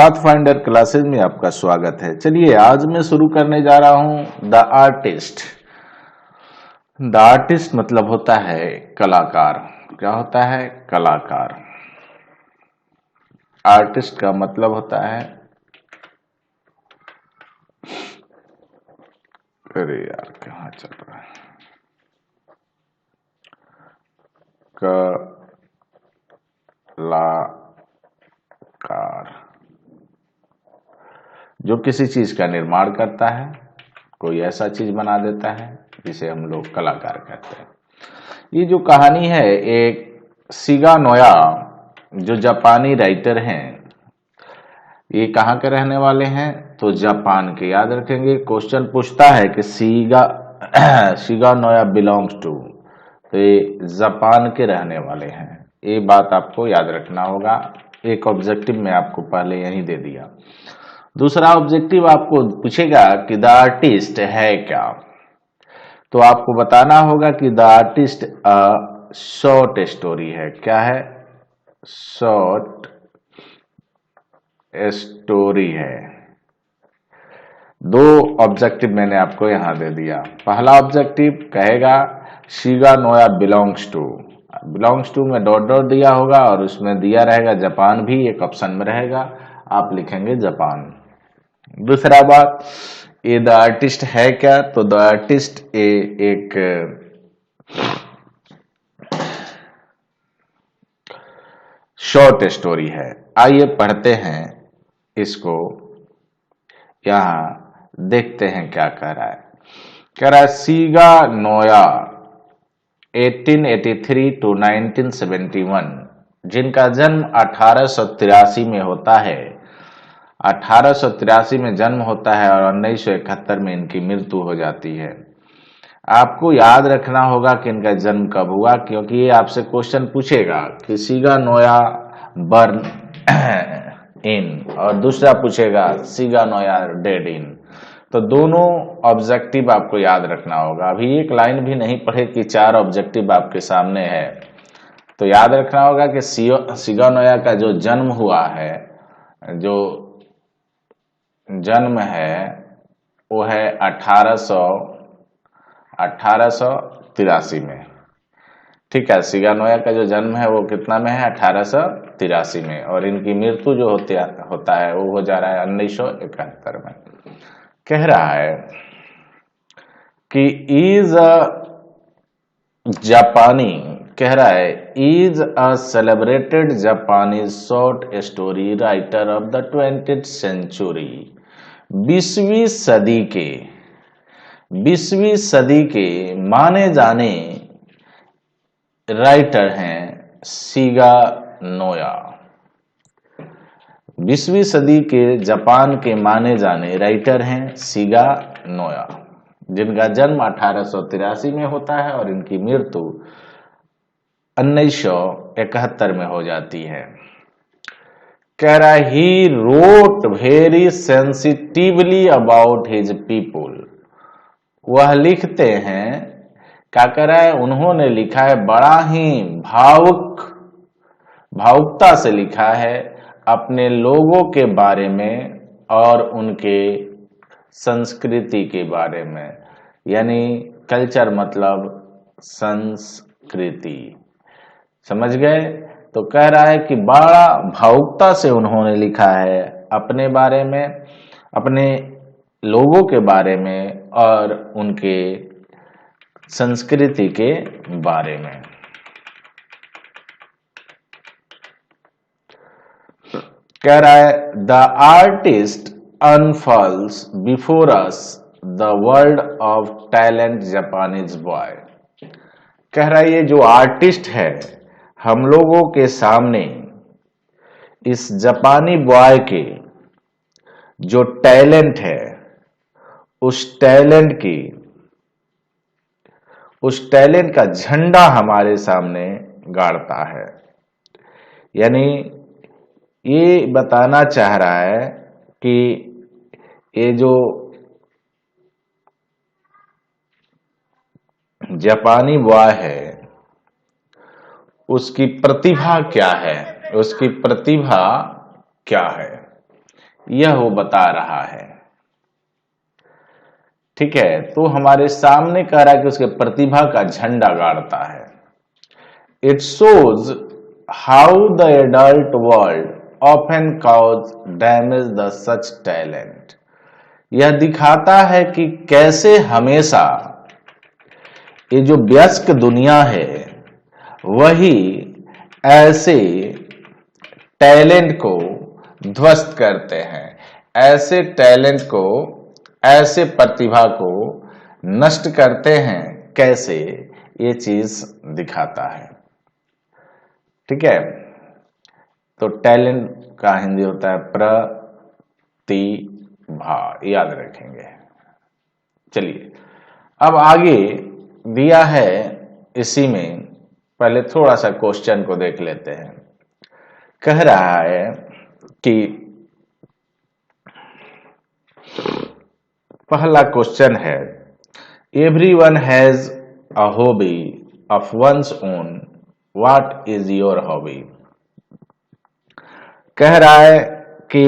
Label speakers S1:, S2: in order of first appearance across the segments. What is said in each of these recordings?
S1: Pathfinder classes में आपका स्वागत है। चलिए आज मैं शुरू करने जा रहा हूं द आर्टिस्ट। द आर्टिस्ट मतलब होता है कलाकार। क्या होता है? कलाकार। आर्टिस्ट का मतलब होता है, अरे यार कहाँ चल रहा है, कलाकार जो किसी चीज का निर्माण करता है, कोई ऐसा चीज बना देता है जिसे हम लोग कलाकार कहते हैं। ये जो कहानी है, एक शिगा नोया जो जापानी राइटर हैं, ये कहाँ के रहने वाले हैं? तो जापान के। याद रखेंगे, क्वेश्चन पूछता है कि शिगा नोया बिलोंग्स टू, तो ये जापान के रहने वाले हैं। ये बात आपको याद रखना होगा। एक ऑब्जेक्टिव में आपको पहले यही दे दिया। दूसरा ऑब्जेक्टिव आपको पूछेगा कि द आर्टिस्ट है क्या, तो आपको बताना होगा कि द आर्टिस्ट शॉर्ट स्टोरी है। क्या है? शॉर्ट स्टोरी है। दो ऑब्जेक्टिव मैंने आपको यहां दे दिया। पहला ऑब्जेक्टिव कहेगा Shiga Naoya belongs to, belongs to में डॉट डॉट दिया होगा और उसमें दिया रहेगा जापान भी, एक ऑप्शन में रहेगा, आप लिखेंगे जापान। दूसरा बात, ये द आर्टिस्ट है क्या, तो द आर्टिस्ट एक शॉर्ट स्टोरी है। आइए पढ़ते हैं इसको, यहां देखते हैं क्या कह रहा है। कह रहा है शिगा नोया 1883 टू 1971, जिनका जन्म 1883 में होता है। 1883 में जन्म होता है और 1971 में इनकी मृत्यु हो जाती है। आपको याद रखना होगा कि इनका जन्म कब हुआ, क्योंकि ये आपसे क्वेश्चन पूछेगा कि शिगा नोया बर्न इन, और दूसरा पूछेगा शिगा नोया डेड इन। तो दोनों ऑब्जेक्टिव आपको याद रखना होगा। अभी एक लाइन भी नहीं पढ़े कि चार ऑब्जेक्टिव आपके सामने है। तो याद रखना होगा कि शिगा नोया का जो जन्म हुआ है, जो जन्म है वो है 1883 में। ठीक है, शिगा नोया का जो जन्म है वो कितना में है? 1883 में, और इनकी मृत्यु जो होता है वो हो जा रहा है 1971 में। कह रहा है कि इज अ जापानी, कह रहा है इज अ सेलिब्रेटेड जापानी short story writer of the 20th century. 20वीं सदी के माने जाने राइटर हैं शिगा नोया। 20वीं सदी के जापान के माने जाने राइटर हैं शिगा नोया, जिनका जन्म 1883 में होता है और इनकी मृत्यु 1971 में हो जाती है। कह रहा है he wrote very sensitively about his people. वह लिखते हैं, क्या कह रहा है? उन्होंने लिखा है बड़ा ही भावुकता से लिखा है अपने लोगों के बारे में और उनके संस्कृति के बारे में। यानी कल्चर मतलब संस्कृति, समझ गए? तो कह रहा है कि बड़ा भावुकता से उन्होंने लिखा है अपने बारे में, अपने लोगों के बारे में और उनके संस्कृति के बारे में। कह रहा है the artist unfolds before us the world of talent Japanese boy. कह रहा है ये जो आर्टिस्ट है हम लोगों के सामने, इस जापानी बॉय के जो टैलेंट है, उस टैलेंट का झंडा हमारे सामने गाड़ता है। यानी ये बताना चाह रहा है कि ये जो जापानी बॉय है उसकी प्रतिभा क्या है, उसकी प्रतिभा क्या है। यह वो बता रहा है। ठीक है, तो हमारे सामने कह रहा है कि उसके प्रतिभा का झंडा गाड़ता है। It shows how the adult world often cause damage the such talent. यह दिखाता है कि कैसे हमेशा ये जो वयस्क दुनिया है वही ऐसे टैलेंट को ध्वस्त करते हैं, ऐसे टैलेंट को, ऐसे प्रतिभा को नष्ट करते हैं। कैसे, ये चीज दिखाता है। ठीक है, तो टैलेंट का हिंदी होता है प्रतिभा, याद रखेंगे। चलिए अब आगे दिया है इसी में, पहले थोड़ा सा क्वेश्चन को देख लेते हैं। कह रहा है कि पहला क्वेश्चन है, everyone has a hobby of one's own, what is your hobby. कह रहा है कि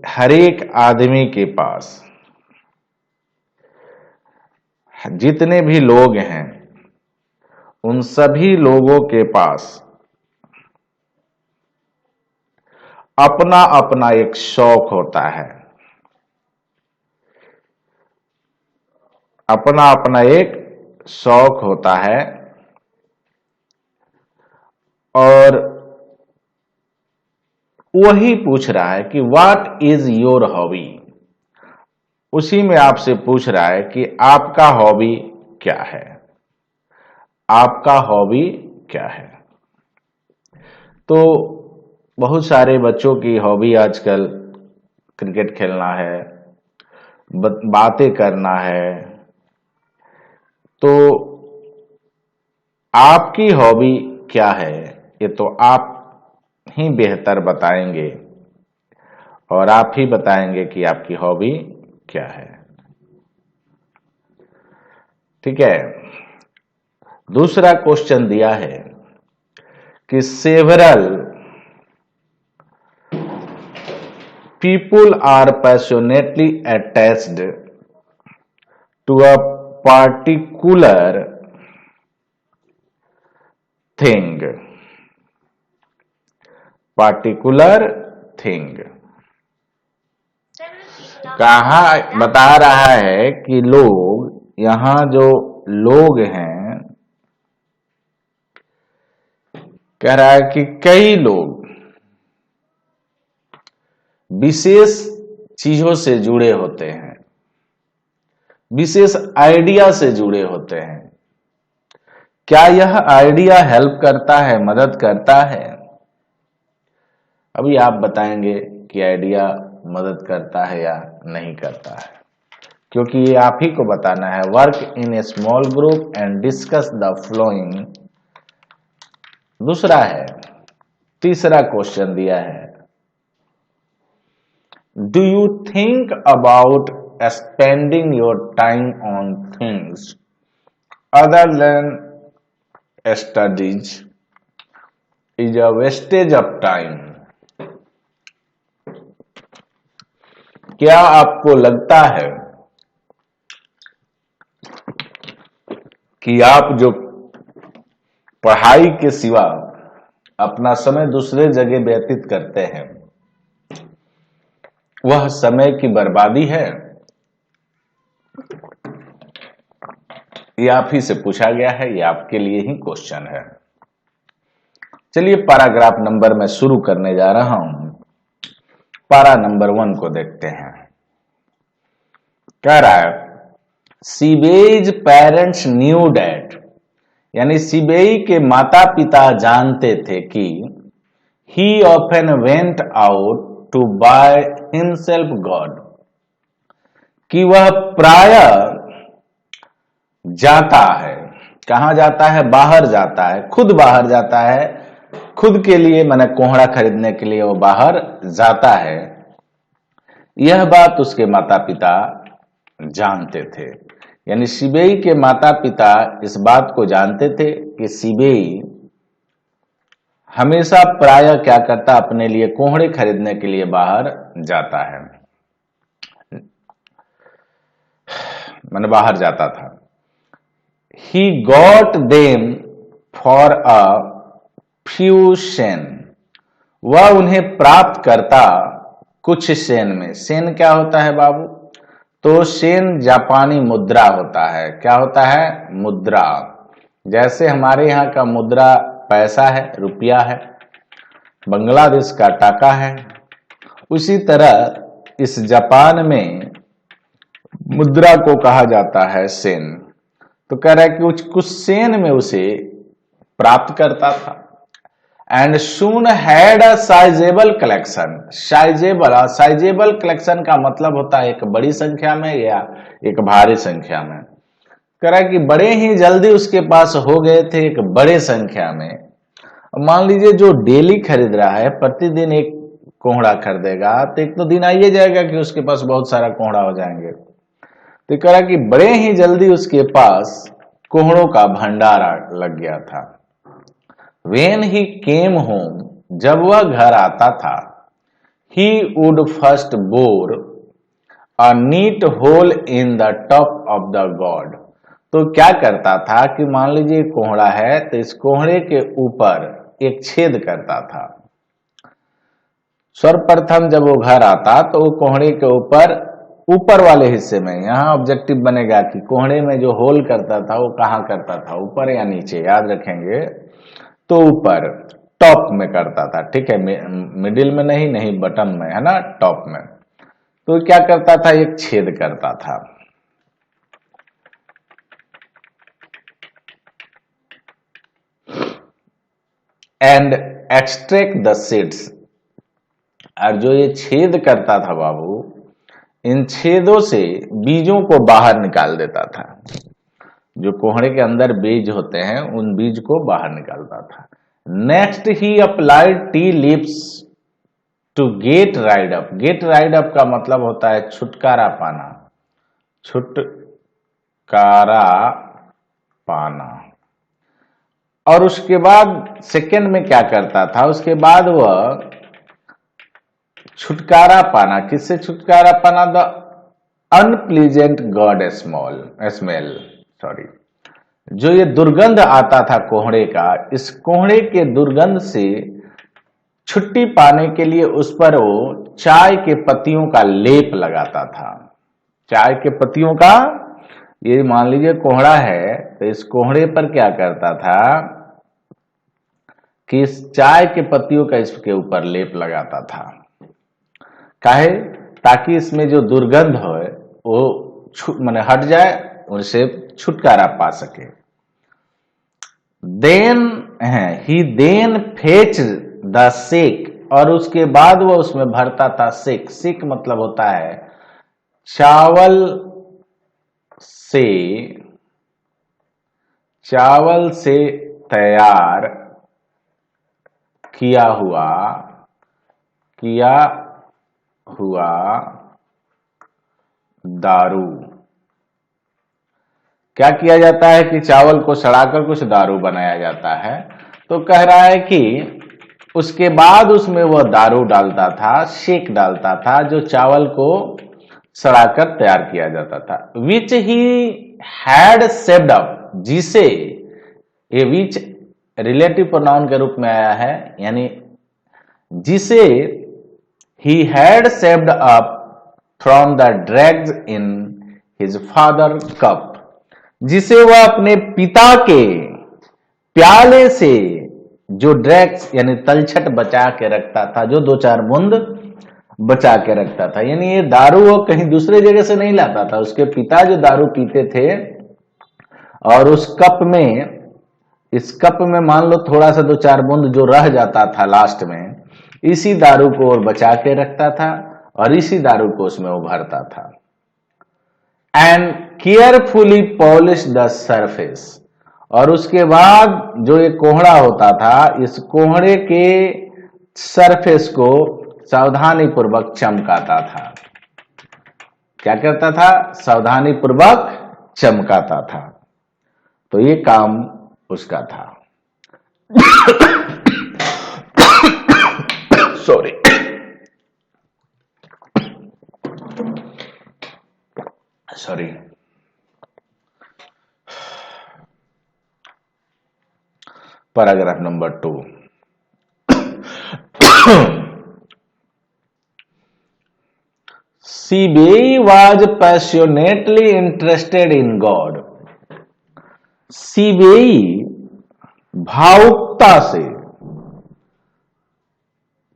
S1: हर एक आदमी के पास, जितने भी लोग हैं उन सभी लोगों के पास अपना अपना एक शौक होता है, अपना अपना एक शौक होता है। और वही पूछ रहा है कि व्हाट इज योर हॉबी। उसी में आपसे पूछ रहा है कि आपका हॉबी क्या है, आपका हॉबी क्या है। तो बहुत सारे बच्चों की हॉबी आजकल क्रिकेट खेलना है, बातें करना है। तो आपकी हॉबी क्या है, ये तो आप ही बेहतर बताएंगे, और आप ही बताएंगे कि आपकी हॉबी क्या है। ठीक है, दूसरा क्वेश्चन दिया है कि several people are passionately attached to a particular thing, particular thing. कहा बता रहा है कि लोग, यहां जो लोग हैं, कह रहा है कि कई लोग विशेष चीजों से जुड़े होते हैं, विशेष आइडिया से जुड़े होते हैं। क्या यह आइडिया हेल्प करता है, मदद करता है? अभी आप बताएंगे कि आइडिया मदद करता है या नहीं करता है, क्योंकि ये आप ही को बताना है। Work in A small group and discuss the flowing. दूसरा है, तीसरा क्वेश्चन दिया है, do you think about spending your time on things other than studies is a wastage of time. क्या आपको लगता है कि आप जो पढ़ाई के सिवा अपना समय दूसरे जगह व्यतीत करते हैं वह समय की बर्बादी है? ये आप ही से पूछा गया है, ये आपके लिए ही क्वेश्चन है। चलिए पैराग्राफ नंबर मैं शुरू करने जा रहा हूं। पैरा नंबर 1 को देखते हैं। कह रहा है, सीबेज पेरेंट्स न्यू डैट, यानी सीबेई के माता पिता जानते थे कि he often went out to buy himself god, कि वह प्राय जाता है। कहां जाता है? बाहर जाता है, खुद बाहर जाता है, खुद के लिए, माने कोहड़ा खरीदने के लिए वो बाहर जाता है। यह बात उसके माता पिता जानते थे, यानी सीबेई के माता पिता इस बात को जानते थे कि सीबेई हमेशा प्राय क्या करता, अपने लिए कोहड़े खरीदने के लिए बाहर जाता है। मैंने बाहर जाता था। He got them for a few sen, वह उन्हें प्राप्त करता कुछ सेन में। सेन क्या होता है बाबू? तो सेन जापानी मुद्रा होता है। क्या होता है? मुद्रा। जैसे हमारे यहाँ का मुद्रा पैसा है, रुपया है, बांग्लादेश का टाका है, उसी तरह इस जापान में मुद्रा को कहा जाता है सेन। तो कह रहा है कि कुछ सेन में उसे प्राप्त करता था। And soon had a sizeable collection. Sizeable collection का मतलब होता है एक बड़ी संख्या में या एक भारी संख्या में। कह रहा है कि बड़े ही जल्दी उसके पास हो गए थे, एक बड़े संख्या में। मान लीजिए जो डेली खरीद रहा है, प्रतिदिन एक कोहड़ा खरीदेगा, तो एक तो दिन आइए जाएगा कि उसके पास बहुत सारा कोहड़ा हो जाएंगे। तो कह रहा कि बड़े ही जल्दी उसके पास कोहड़ों का भंडारा लग गया था। When he came home, जब वह घर आता था, he would first bore a neat hole in the top of the gourd। तो क्या करता था कि मान लीजिए कोहड़ा है तो इस कोहड़े के ऊपर एक छेद करता था। सर्वप्रथम जब वो घर आता तो वो कोहड़े के ऊपर वाले हिस्से में, यहां ऑब्जेक्टिव बनेगा कि कोहड़े में जो होल करता था वो कहां करता था, ऊपर या नीचे, याद रखेंगे। तो ऊपर, टॉप में करता था, ठीक है, मिडिल में नहीं बटन में, है ना, टॉप में। तो क्या करता था? एक छेद करता था। एंड एक्सट्रैक्ट द सीड्स, और जो ये छेद करता था बाबू, इन छेदों से बीजों को बाहर निकाल देता था। जो कोहड़े के अंदर बीज होते हैं उन बीज को बाहर निकालता था। Next he applied tea lips to get rid of. Get rid of का मतलब होता है छुटकारा पाना, छुटकारा पाना। और उसके बाद सेकंड में क्या करता था? उसके बाद वह छुटकारा पाना, किससे छुटकारा पाना? The unpleasant God smell, sorry, जो ये दुर्गंध आता था कोहड़े का, इस कोहड़े के दुर्गंध से छुट्टी पाने के लिए उस पर वो चाय के पत्तियों का लेप लगाता था। चाय के पत्तियों का, ये मान लीजिए कोहड़ा है तो इस कोहड़े पर क्या करता था कि इस चाय के पत्तियों का इसके ऊपर लेप लगाता था। काहे? ताकि इसमें जो दुर्गंध हो वो माने हट जाए, उनसे छुटकारा पा सके। देन फेच द सेक, और उसके बाद वो उसमें भरता था सेक। सेक मतलब होता है चावल से तैयार किया हुआ दारू। क्या किया जाता है कि चावल को सड़ाकर कुछ दारू बनाया जाता है। तो कह रहा है कि उसके बाद उसमें वह दारू डालता था, शेक डालता था, जो चावल को सड़ाकर तैयार किया जाता था। विच ही हैड सेव्ड अप, जिसे, ये विच रिलेटिव प्रोनाउन के रूप में आया है, यानी जिसे he had saved up from the drags in his father cup, जिसे वह अपने पिता के प्याले से जो ड्रैग्स यानी तलछट बचा के रखता था, जो 2-4 बूंद बचा के रखता था। यानी ये दारू वो कहीं दूसरे जगह से नहीं लाता था, उसके पिता जो दारू पीते थे और उस कप में, इस कप में मान लो थोड़ा सा 2-4 बूंद जो रह जाता था लास्ट में, इसी दारू को और बचा के रखता था और इसी दारू को उसमें उभरता था। And carefully polish the surface, और उसके बाद जो ये कोहड़ा होता था, इस कोहड़े के सरफेस को सावधानी पूर्वक चमकाता था। क्या करता था? सावधानी पूर्वक चमकाता था। तो ये काम उसका था। Sorry, paragraph number 2। Sibyl was passionately interested in God. सिबेई भावुकता से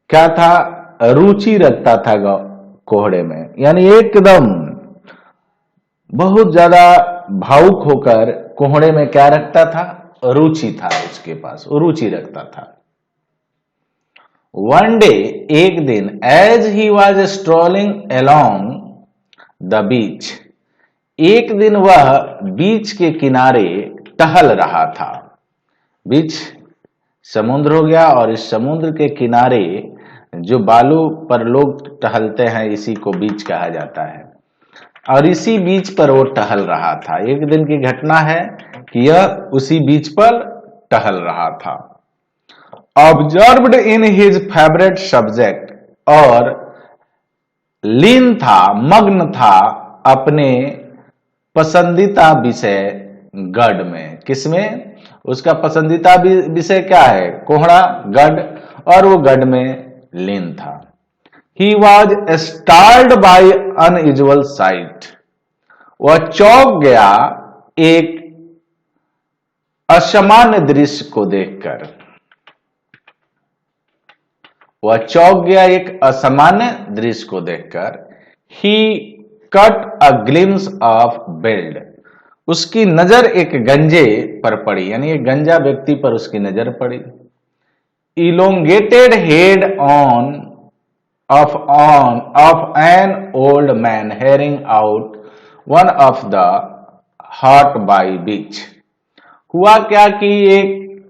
S1: क्या था, रुचि रखता था कोहड़े में, यानी एकदम बहुत ज्यादा भावुक होकर कोहड़े में क्या रखता था, रुचि था उसके पास, रुचि रखता था। वन डे, एक दिन, as he was strolling along the beach, एक दिन वह बीच के किनारे टहल रहा था। बीच समुद्र हो गया, और इस समुद्र के किनारे जो बालू पर लोग टहलते हैं, इसी को बीच कहा जाता है। और इसी बीच पर वो टहल रहा था। एक दिन की घटना है कि यह उसी बीच पर टहल रहा था। Observed in his favourite subject, और लीन था, मग्न था अपने पसंदीदा विषय गढ़ में। किसमें? उसका पसंदीदा विषय क्या है? कोहड़ा, गढ़, और वो गढ़ में लीन था। He was startled by unusual sight. वह चौंक गया एक असामान्य दृश्य को देखकर। वह चौंक गया एक असामान्य दृश्य को देखकर। He caught a glimpse of Bild. उसकी नजर एक गंजे पर पड़ी, यानी एक गंजा व्यक्ति पर उसकी नजर पड़ी। Elongated head of an old man hearing out one of the hot by beach. हुआ क्या कि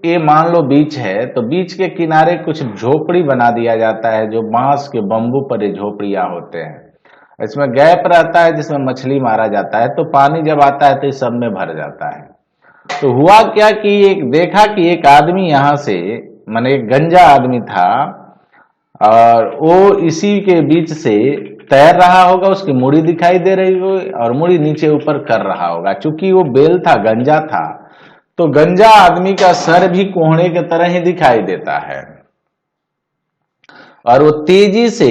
S1: ये मान लो बीच है, तो बीच के किनारे कुछ झोपड़ी बना दिया जाता है, जो बांस के बम्बू पर ये झोपड़ियां होते हैं। इसमें गैप रहता है जिसमें मछली मारा जाता है, तो पानी जब आता है तो इस सब में भर जाता है। तो हुआ क्या कि देखा कि एक आदमी यहां से, माने एक गंजा आदमी था, और वो इसी के बीच से तैर रहा होगा, उसकी मुड़ी दिखाई दे रही होगी, और मुड़ी नीचे ऊपर कर रहा होगा। चूंकि वो बेल था, गंजा था, तो गंजा आदमी का सर भी कोहड़े की तरह ही दिखाई देता है, और वो तेजी से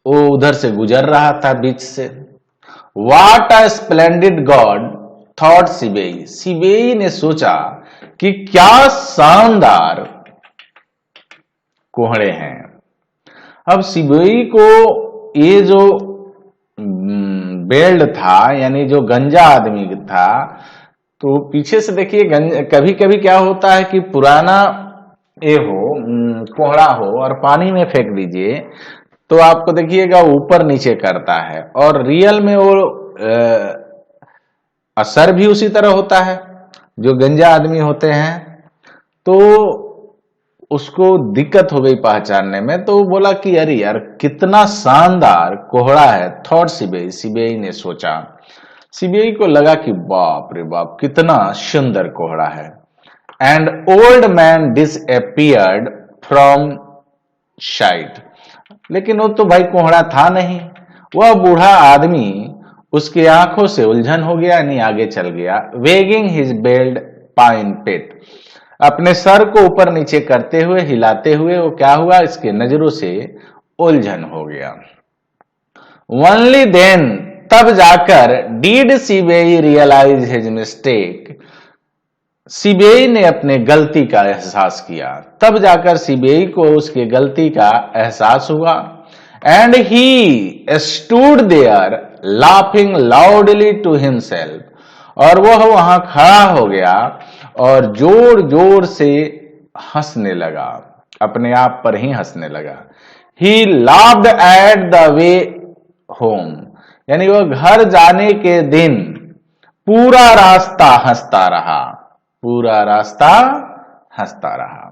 S1: वो उधर से गुजर रहा था बीच से। What a splendid God, thought सिबेई। सिबेई ने सोचा कि क्या शानदार कोहड़े हैं। अब सिबेई को ये जो बेल्ड था, यानी जो गंजा आदमी था, तो पीछे से देखिए, कभी कभी क्या होता है कि पुराना ये हो, कोहड़ा हो, और पानी में फेंक दीजिए तो आपको देखिएगा ऊपर नीचे करता है, और रियल में वो असर भी उसी तरह होता है। जो गंजा आदमी होते हैं तो उसको दिक्कत हो गई पहचानने में, तो वो बोला कि अरे यार कितना शानदार कोहड़ा है। थॉट सिबेई, सिबेई ने सोचा। सिबेई को लगा कि बाप रे बाप कितना सुंदर कोहड़ा है। And old man disappeared from site. लेकिन वो तो भाई कोहड़ा था नहीं, वह बूढ़ा आदमी उसकी आंखों से उलझन हो गया, नहीं आगे चल गया। वेगिंग हिज बेल्ड पाइन पिट, अपने सर को ऊपर नीचे करते हुए, हिलाते हुए, वो क्या हुआ, इसके नजरों से उलझन हो गया। ओनली देन, तब जाकर, डीड सिबेई रियलाइज हिज मिस्टेक, सिबेई ने अपने गलती का एहसास किया। तब जाकर सिबेई को उसकी गलती का एहसास हुआ। And he stood there laughing loudly to himself, और वह वहां खड़ा हो गया और जोर जोर से हंसने लगा, अपने आप पर ही हंसने लगा। ही laughed at the way home, यानी वह घर जाने के दिन पूरा रास्ता हंसता रहा, पूरा रास्ता हंसता रहा।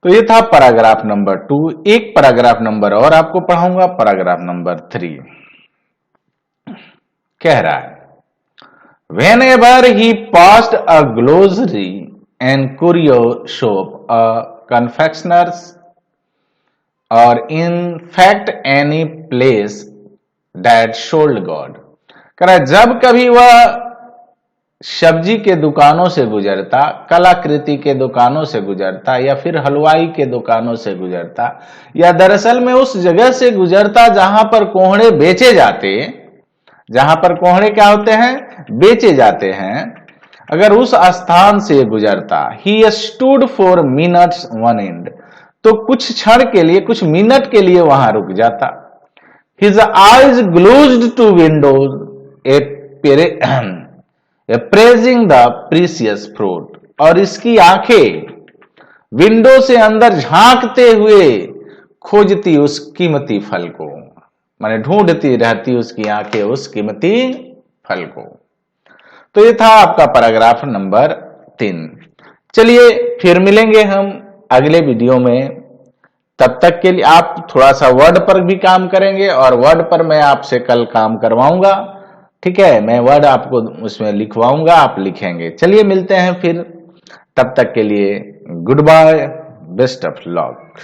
S1: तो ये था पैराग्राफ नंबर 2। एक पैराग्राफ नंबर और आपको पढ़ाऊंगा, पैराग्राफ नंबर 3। कह रहा है, whenever he passed a grocery and curio shop, a confectioner's, or in fact any place that sold God, कह रहा है जब कभी वह सब्जी के दुकानों से गुजरता, कलाकृति के दुकानों से गुजरता, या फिर हलवाई के दुकानों से गुजरता, या दरअसल में उस जगह से गुजरता जहां पर कोहड़े बेचे जाते, जहां पर कोहड़े क्या होते हैं, बेचे जाते हैं, अगर उस स्थान से गुजरता, he stood for minutes one and, तो कुछ क्षण के लिए, कुछ मिनट के लिए वहां रुक जाता। His eyes glued to windows praising the precious fruit, और इसकी आंखें विंडो से अंदर झांकते हुए खोजती उस कीमती फल को, माने ढूंढती रहती उसकी आंखें उस कीमती फल को। तो ये था आपका पैराग्राफ नंबर 3। चलिए फिर मिलेंगे हम अगले वीडियो में। तब तक के लिए आप थोड़ा सा वर्ड पर भी काम करेंगे, और वर्ड पर मैं आपसे कल काम करवाऊंगा, ठीक है, मैं वर्ड आपको उसमें लिखवाऊंगा, आप लिखेंगे। चलिए मिलते हैं फिर, तब तक के लिए good bye, best of luck.